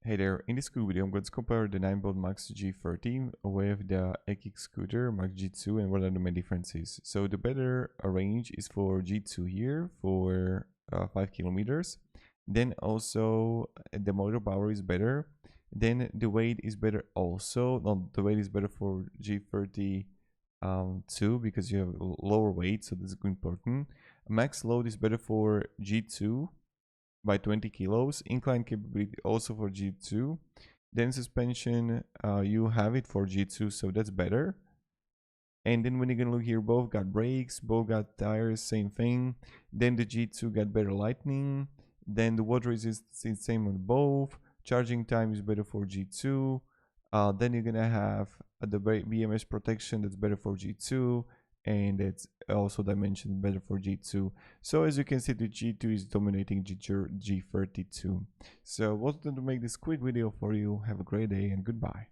Hey there, in this quick video I'm going to compare the Ninebot Max G30 with the EKIC scooter Max G2 and what are the main differences. So the better range is for G2 here for 5 kilometers. Then also the motor power is better. Then the weight is better also. No, the weight is better for G30 2 because you have lower weight, so this is important. Max load is better for G2 by 20 kilos. Incline capability also for G2. Then suspension, you have it for G2, so that's better. And then when you're gonna look here, both got brakes, both got tires, same thing. Then the G2 got better lightning. Then the water resistance is same on both. Charging time is better for G2. Then you're gonna have the BMS protection that's better for G2, and it's also dimension better for G2. So as you can see, the G2 is dominating G30 II. So what's going to make this quick video for you. Have a great day and goodbye.